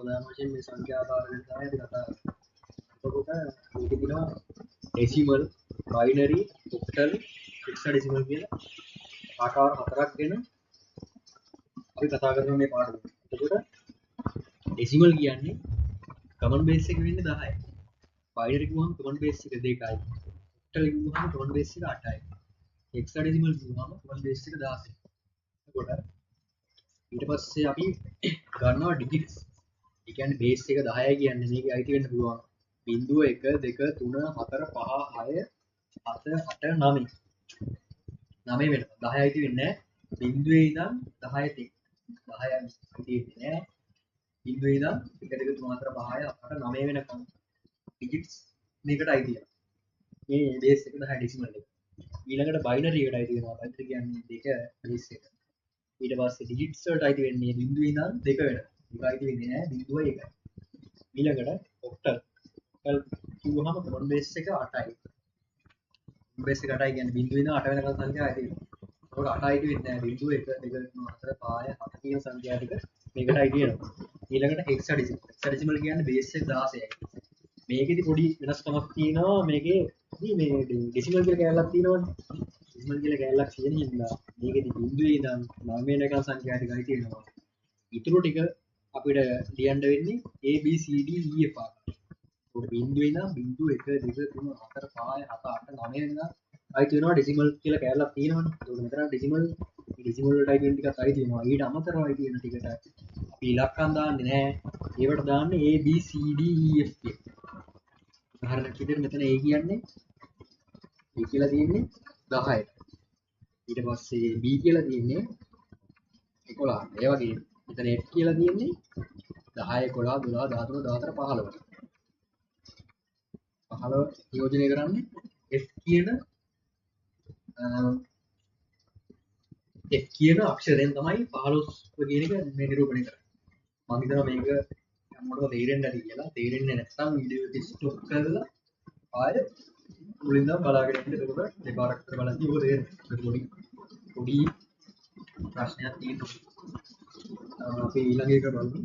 ප්‍රධාන වශයෙන් මේ සංඛ්‍යාකාරයෙන් තමයි අපි කතා කරන්නේ. එතකොට මේකේ තියෙනවා ඩෙසිමල්, බයිනරි, ඔක්ටල්, හෙක්සාඩෙසිමල් කියලා ආකාර හතරක් ගැන අපි කතා කරනවා මේ පාඩමේ. එතකොට ඩෙසිමල් කියන්නේ කමන් බේස් එක වෙන්නේ 10යි. බයිනරි කිව්වම කමන් බේස් එක 2යි. ඔක්ටල් කිව්වම කමන් බේස් එක 8යි. හෙක්සාඩෙසිමල් කිව්වම කමන් බේස් එක 16යි. එතකොට ඊට පස්සේ අපි ගන්නවා ඩිජිට්ස්. ඒ කියන්නේ බේස් එක 10යි කියන්නේ මේකේ අයිති වෙන්න පුළුවන් 0 1 2 3 4 5 6 7 8 9. 9 වෙනවා. 10 අයිති වෙන්නේ නැහැ. 0 ඉඳන් 10 තික්. 10 අයිති වෙන්නේ නැහැ. 0 ඉඳන් 1 2 3 4 5 6 8 9 වෙනකම් ඩිජිට්ස් මේකට අයිති වෙනවා. මේ බේස් එක 10 ඩෙසිමල් එක. ඊළඟට බයිනරි එකට අයිති වෙනවා. බයිනරි කියන්නේ 2 බේස් එක. ඊට පස්සේ ඩිජිට්ස් වලට අයිති වෙන්නේ 0 ඉඳන් 2 වෙනකම්. ඒක අයිති වෙන්නේ නැහැ 0 1යි. ඊළඟට ඔක්ටල්. ඔක්ටල් කිව්වහම කොමන් බේස් එක 8යි. බේස් එක 8යි කියන්නේ 0 ඉඳන් 8 වෙනකම් සංඛ්‍යා අයිති වෙනවා. ඒකට 8 අයිති වෙන්නේ නැහැ 0 1 2 3 4 5 7 කියන සංඛ්‍යා ටික මේකට අයිති වෙනවා. ඊළඟට හෙක්සාඩෙසිමල්. හෙක්සාඩෙසිමල් කියන්නේ බේස් එක 16යි. මේකෙදි පොඩි වෙනස්කමක් තියෙනවා. මේකේ මේ ඩෙසිමල් කියලා කැලලක් තියෙනවනේ. ඩෙසිමල් කියලා කැලලක් තියෙන හින්දා මේකෙදි 0 ඉඳන් 9 වෙනකම් සංඛ්‍යා ටික අයිති වෙනවා. ඊටු ටික අපිට ලියන්න වෙන්නේ A B C D E F ආකාරයෙන්. ඒකට 0 ඉඳන් 0 1 2 3 4 5 7 8 9 වෙනකම් අයිති වෙනවා ඩෙසිමල් කියලා කැලලක් තියෙනවනේ. ඒකට මෙතන ඩෙසිමල් වලට අයිති වෙන ටිකක් අයිති වෙනවා. ඊට අමතරව අයිති වෙන ටිකට අපි ඉලක්කම් දාන්නේ නැහැ. ඒවට දාන්නේ A B C D E F කියලා. උදාහරණයක් විදිහට මෙතන A කියන්නේ A කියලා තියෙන්නේ 10ට. ඊට පස්සේ B කියලා තියෙන්නේ 11ට. ඒ වගේ මෙතන F කියලා තියෙන්නේ 10 11 12 13 14 15ට. 15 නියෝජනය කරන්නේ F කියන අක්ෂරයෙන් තමයි 15 කියන එක මේ නිරූපණය කරන්නේ. මම හිතනවා මේක හැමෝටම තේරෙන්න ඇති කියලා. තේරෙන්නේ නැත්නම් වීඩියෝ එක ස්ටොප් කරලා ආයෙ මුලින් ඉඳන් බලාගෙන ඉන්න. එතකොට දෙපාරක් විතර බලද්දී ඔබ තේරෙනවා. පොඩි ප්‍රශ්නයක් තියෙනවා. අපි ඊළඟ එක බලමු.